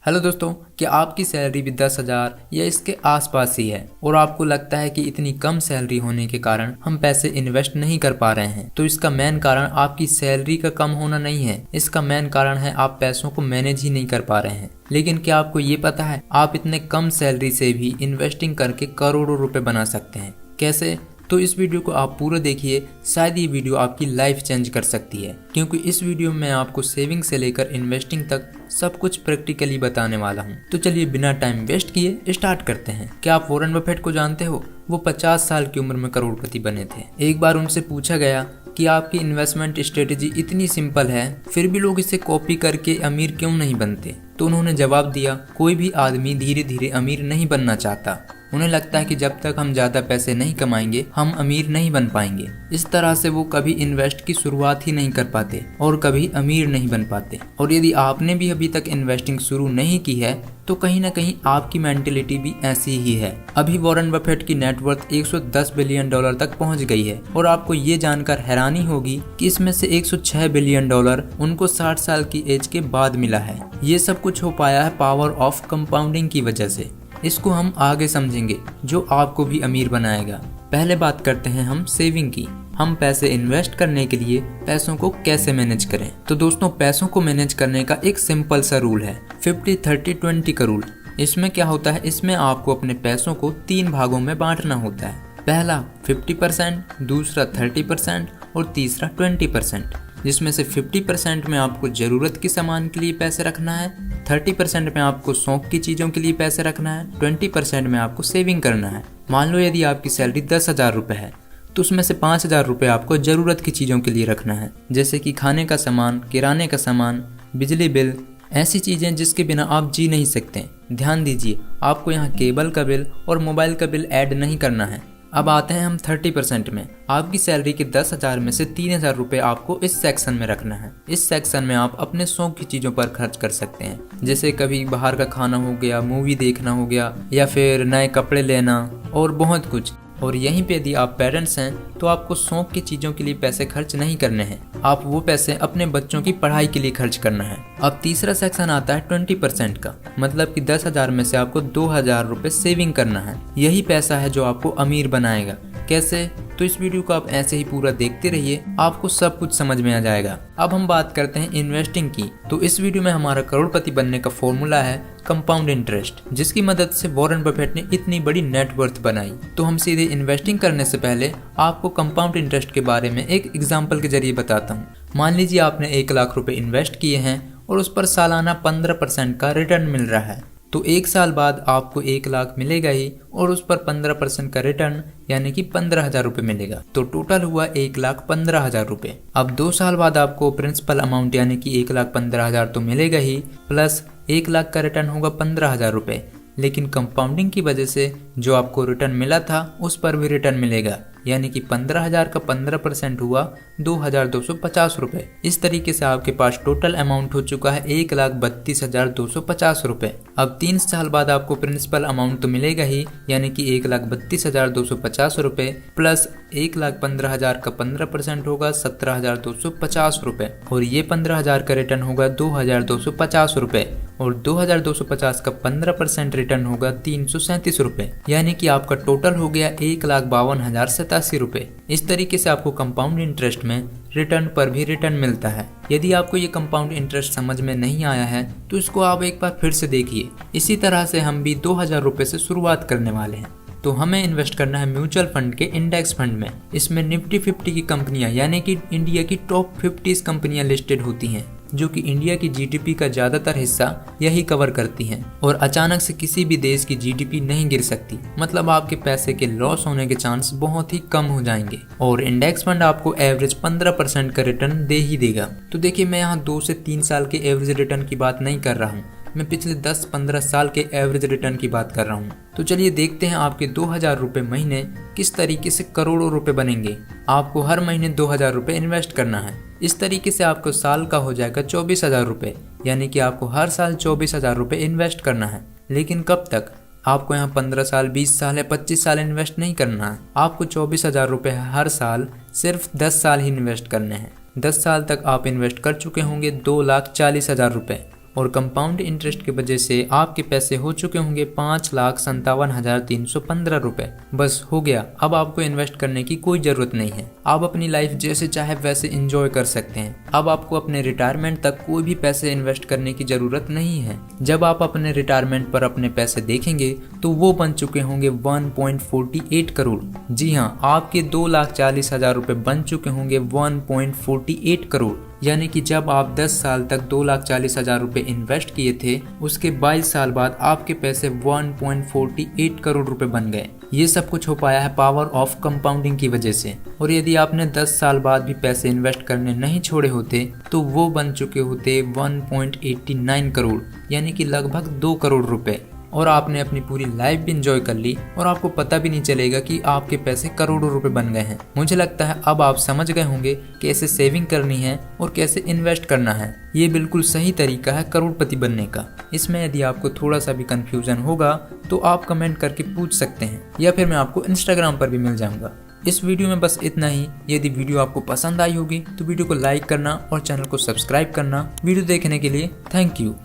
Hello दोस्तों, क्या आपकी सैलरी भी 10,000 या इसके आसपास ही है और आपको लगता है कि इतनी कम सैलरी होने के कारण हम पैसे इन्वेस्ट नहीं कर पा रहे हैं? तो इसका मेन कारण आपकी सैलरी का कम होना नहीं है। इसका मेन कारण है आप पैसों को मैनेज ही नहीं कर पा रहे हैं। लेकिन क्या आपको ये पता है आप इतने कम सैलरी से भी इन्वेस्टिंग करके करोड़ों रुपए बना सकते हैं? कैसे? तो इस वीडियो को आप पूरा देखिए, शायद ये वीडियो आपकी लाइफ चेंज कर सकती है, क्योंकि इस वीडियो में आपको सेविंग से लेकर इन्वेस्टिंग तक सब कुछ प्रैक्टिकली बताने वाला हूँ। तो चलिए बिना टाइम वेस्ट किए स्टार्ट करते हैं। क्या आप वॉरेन बफेट को जानते हो? वो 50 साल की उम्र में करोड़पति बने थे। एक बार उनसे पूछा गया कि आपकी इन्वेस्टमेंट स्ट्रेटेजी इतनी सिंपल है, फिर भी लोग इसे कॉपी करके अमीर क्यों नहीं बनते? तो उन्होंने जवाब दिया, कोई भी आदमी धीरे धीरे अमीर नहीं बनना चाहता। उन्हें लगता है कि जब तक हम ज्यादा पैसे नहीं कमाएंगे हम अमीर नहीं बन पाएंगे। इस तरह से वो कभी इन्वेस्ट की शुरुआत ही नहीं कर पाते और कभी अमीर नहीं बन पाते। और यदि आपने भी अभी तक इन्वेस्टिंग शुरू नहीं की है तो कहीं ना कहीं आपकी मेंटेलिटी भी ऐसी ही है। अभी वॉरेन बफेट की नेटवर्थ 110 बिलियन डॉलर तक पहुंच गई है और आपको ये जानकर हैरानी होगी कि इसमें से 106 बिलियन डॉलर उनको 60 साल की एज के बाद मिला है। ये सब कुछ हो पाया है पावर ऑफ कंपाउंडिंग की वजह से। इसको हम आगे समझेंगे जो आपको भी अमीर बनाएगा। पहले बात करते हैं हम सेविंग की। हम पैसे इन्वेस्ट करने के लिए पैसों को कैसे मैनेज करें? तो दोस्तों, पैसों को मैनेज करने का एक सिंपल सा रूल है, 50-30-20 का रूल। इसमें क्या होता है, इसमें आपको अपने पैसों को 3 भागों में बांटना होता है। पहला 50%, दूसरा 30% और तीसरा 20%। जिसमें से 50% में आपको ज़रूरत की सामान के लिए पैसे रखना है, 30% में आपको शौक की चीज़ों के लिए पैसे रखना है, 20% में आपको सेविंग करना है। मान लो यदि आपकी सैलरी 10,000 रुपये है तो उसमें से 5,000 रुपये आपको ज़रूरत की चीज़ों के लिए रखना है, जैसे कि खाने का सामान, किराने का सामान, बिजली बिल, ऐसी चीज़ें जिसके बिना आप जी नहीं सकते। ध्यान दीजिए, आपको यहाँ केबल का बिल और मोबाइल का बिल ऐड नहीं करना है। अब आते हैं हम 30% में। आपकी सैलरी के 10,000 में से 3,000 रुपये आपको इस सेक्शन में रखना है। इस सेक्शन में आप अपने शौक की चीज़ों पर खर्च कर सकते हैं, जैसे कभी बाहर का खाना हो गया, मूवी देखना हो गया, या फिर नए कपड़े लेना और बहुत कुछ। और यहीं पे यदि आप पेरेंट्स हैं तो आपको शौक की चीज़ों के लिए पैसे खर्च नहीं करने हैं, आप वो पैसे अपने बच्चों की पढ़ाई के लिए खर्च करना है। अब तीसरा सेक्शन आता है 20% का, मतलब कि 10,000 में से आपको 2,000 रुपये सेविंग करना है। यही पैसा है जो आपको अमीर बनाएगा। कैसे? तो इस वीडियो को आप ऐसे ही पूरा देखते रहिए, आपको सब कुछ समझ में आ जाएगा। अब हम बात करते हैं इन्वेस्टिंग की। तो इस वीडियो में हमारा करोड़पति बनने का फॉर्मूला है कंपाउंड इंटरेस्ट, जिसकी मदद से वॉरेन बफेट ने इतनी बड़ी नेटवर्थ बनाई। तो हम सीधे इन्वेस्टिंग करने से पहले आपको कंपाउंड इंटरेस्ट के बारे में एक एग्जाम्पल के जरिए बताता हूँ। मान लीजिए आपने 1 लाख रुपए इन्वेस्ट किए हैं और उस पर सालाना 15% का रिटर्न मिल रहा है। तो 1 साल बाद आपको 1 लाख मिलेगा ही और उस पर 15% का रिटर्न यानी कि 15,000 रुपये मिलेगा। तो टोटल हुआ 1,15,000 रुपये। अब 2 साल बाद आपको प्रिंसिपल अमाउंट यानी कि 1,15,000 तो मिलेगा ही, प्लस 1 लाख का रिटर्न होगा 15,000 रुपये। लेकिन कंपाउंडिंग की वजह से जो आपको रिटर्न मिला था उस पर भी रिटर्न मिलेगा, यानी कि 15,000 का 15% हुआ 2,250 रुपये। इस तरीके से आपके पास टोटल अमाउंट हो चुका है 1,32,250 रुपये। अब 3 साल बाद आपको प्रिंसिपल अमाउंट तो मिलेगा ही, यानी कि 1,32,250 रुपये, प्लस 1,15,000 का 15% होगा 17,250 रुपये, और ये 15,000 का रिटर्न होगा 2,250 रुपये, और 2,250 का 15% रिटर्न होगा 337 रुपये, यानी कि आपका टोटल हो गया 1,52,087 रुपये। इस तरीके से आपको कंपाउंड इंटरेस्ट में रिटर्न पर भी रिटर्न मिलता है। यदि आपको ये कंपाउंड इंटरेस्ट समझ में नहीं आया है तो इसको आप एक बार फिर से देखिए। इसी तरह से हम भी 2,000 रुपये से शुरुआत करने वाले हैं। तो हमें इन्वेस्ट करना है म्यूचुअल फंड के इंडेक्स फंड में। इसमें निफ्टी 50 की कंपनियां यानी कि इंडिया की टॉप 50 कंपनियां लिस्टेड होती हैं, जो कि इंडिया की जीडीपी का ज्यादातर हिस्सा यही कवर करती हैं। और अचानक से किसी भी देश की जीडीपी नहीं गिर सकती, मतलब आपके पैसे के लॉस होने के चांस बहुत ही कम हो जाएंगे। और इंडेक्स फंड आपको एवरेज 15% का रिटर्न दे ही देगा। तो देखिए, मैं यहाँ 2 से 3 साल के एवरेज रिटर्न की बात नहीं कर रहा हूँ, मैं पिछले 10-15 साल के एवरेज रिटर्न की बात कर रहा हूँ। तो चलिए देखते हैं आपके 2,000 रुपये महीने किस तरीके से करोड़ों रुपए बनेंगे। आपको हर महीने 2,000 रुपये इन्वेस्ट करना है। इस तरीके से आपको साल का हो जाएगा 24,000 रुपये, यानी कि आपको हर साल 24,000 रुपये इन्वेस्ट करना है। लेकिन कब तक? आपको यहाँ 15 साल, 20 साल या 25 साल इन्वेस्ट नहीं करना है। आपको 24,000 रुपये हर साल सिर्फ 10 साल ही इन्वेस्ट करने हैं। 10 साल तक आप इन्वेस्ट कर चुके होंगे 2,40,000 रुपये, और कंपाउंड इंटरेस्ट की वजह से आपके पैसे हो चुके होंगे 5,57,315 रुपए। बस हो गया, अब आपको इन्वेस्ट करने की कोई जरूरत नहीं है। आप अपनी लाइफ जैसे चाहे वैसे एंजॉय कर सकते हैं। अब आपको अपने रिटायरमेंट तक कोई भी पैसे इन्वेस्ट करने की जरूरत नहीं है। जब आप अपने रिटायरमेंट पर अपने पैसे देखेंगे तो वो बन चुके होंगे 1.48 करोड़। जी हाँ, आपके 2,40,000 रुपए बन चुके होंगे 1.48 करोड़। यानी कि जब आप 10 साल तक 2,40,000 रुपए इन्वेस्ट किए थे, उसके 22 साल बाद आपके पैसे 1.48 करोड़ रुपए बन गए। ये सब कुछ हो पाया है पावर ऑफ कंपाउंडिंग की वजह से। और यदि आपने 10 साल बाद भी पैसे इन्वेस्ट करने नहीं छोड़े होते तो वो बन चुके होते 1.89 करोड़, यानी कि लगभग 2 करोड़ रुपए। और आपने अपनी पूरी लाइफ भी इंजॉय कर ली और आपको पता भी नहीं चलेगा कि आपके पैसे करोड़ों रुपए बन गए हैं। मुझे लगता है अब आप समझ गए होंगे कैसे सेविंग करनी है और कैसे इन्वेस्ट करना है। ये बिल्कुल सही तरीका है करोड़पति बनने का। इसमें यदि आपको थोड़ा सा भी कंफ्यूजन होगा तो आप कमेंट करके पूछ सकते हैं, या फिर मैं आपको इंस्टाग्राम पर भी मिल जाऊंगा। इस वीडियो में बस इतना ही। यदि वीडियो आपको पसंद आई होगी तो वीडियो को लाइक करना और चैनल को सब्सक्राइब करना। वीडियो देखने के लिए थैंक यू।